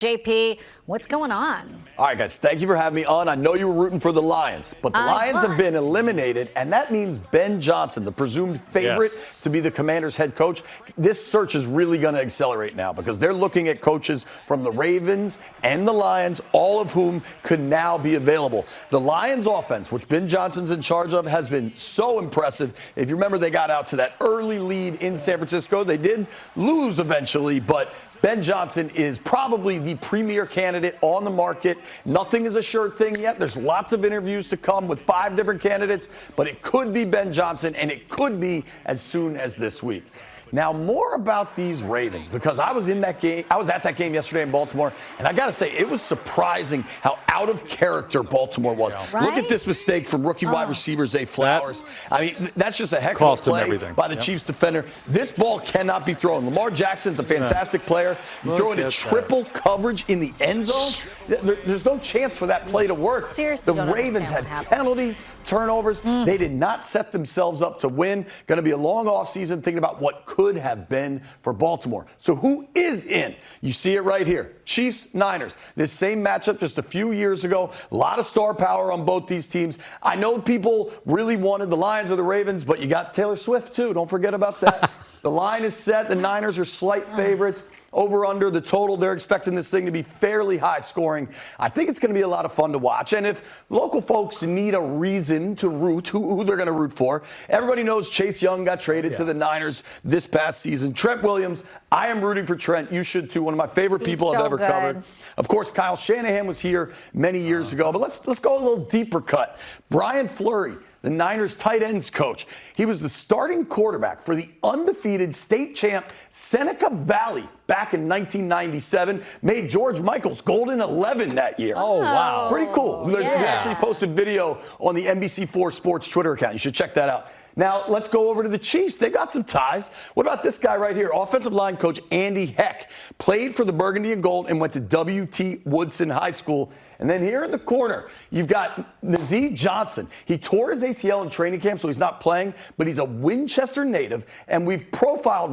JP, what's going on? All right, guys, thank you for having me on. I know you were rooting for the Lions, but the Lions have been eliminated, and that means Ben Johnson, the presumed favorite to be the Commanders' head coach. This search is really going to accelerate now because they're looking at coaches from the Ravens and the Lions, all of whom could now be available. The Lions' offense, which Ben Johnson's in charge of, has been so impressive. If you remember, they got out to that early lead in San Francisco. They did lose eventually, but Ben Johnson is probably the premier candidate on the market. Nothing is a sure thing yet. There's lots of interviews to come with 5 different candidates, but it could be Ben Johnson, and it could be as soon as this week. Now, more about these Ravens, because I was in that game. I was at that game yesterday in Baltimore, and I got to say, it was surprising how out of character Baltimore was. Right? Look at this mistake from rookie wide receiver Zay Flowers. I mean, that's just a heck of a play by the Chiefs defender. This ball cannot be thrown. Lamar Jackson's a fantastic player. You throw it in triple coverage in the end zone. There's no chance for that play to work. Seriously, the Ravens had penalties, turnovers. They did not set themselves up to win. Going to be a long offseason thinking about what could have been for Baltimore. So who is in? You see it right here. Chiefs, Niners. This same matchup just a few years ago. A lot of star power on both these teams. I know people really wanted the Lions or the Ravens, but you got Taylor Swift too. Don't forget about that. The line is set. The Niners are slight favorites. Over under the total, they're expecting this thing to be fairly high scoring. I think it's going to be a lot of fun to watch. And if local folks need a reason to root, who they're going to root for, everybody knows Chase Young got traded to the Niners this past season. Trent Williams, I am rooting for Trent. You should too. One of my favorite people I've ever covered. Of course, Kyle Shanahan was here many years ago. But let's go a little deeper cut. Brian Fleury, the Niners tight ends coach. He was the starting quarterback for the undefeated state champ Seneca Valley back in 1997. Made George Michael's Golden 11 that year. Oh, wow. Pretty cool. We actually posted video on the NBC4 Sports Twitter account. You should check that out. Now, let's go over to the Chiefs. They got some ties. What about this guy right here? Offensive line coach Andy Heck played for the Burgundy and Gold and went to W.T. Woodson High School. And then here in the corner, you've got Nazeeh Johnson. He tore his ACL in training camp, so he's not playing, but he's a Winchester native. And we've profiled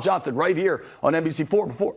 Johnson right here on NBC4 before.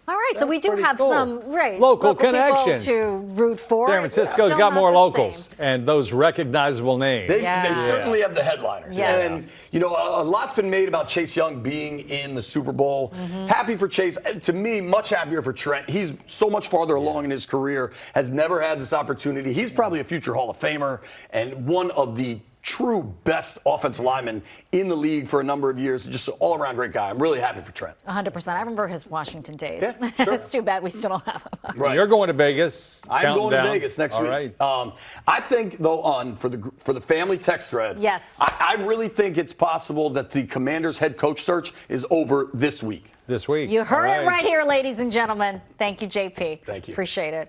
All right, so we do have some local connections to root for. San Francisco's got more locals and those recognizable names. They certainly have the headliners. Yes. And, you know, a lot's been made about Chase Young being in the Super Bowl. Happy for Chase. To me, much happier for Trent. He's so much farther along in his career, has never had this opportunity. He's probably a future Hall of Famer and one of the true best offensive lineman in the league for a number of years. Just an all-around great guy. I'm really happy for Trent. 100%. I remember his Washington days. Yeah, sure. It's too bad we still don't have him. Right. You're going to Vegas. I'm going to Vegas next week. Right. I think, though, for the family text thread, yes, I really think it's possible that the Commanders' head coach search is over this week. This week. You heard it right here, ladies and gentlemen. Thank you, JP. Thank you. Appreciate it.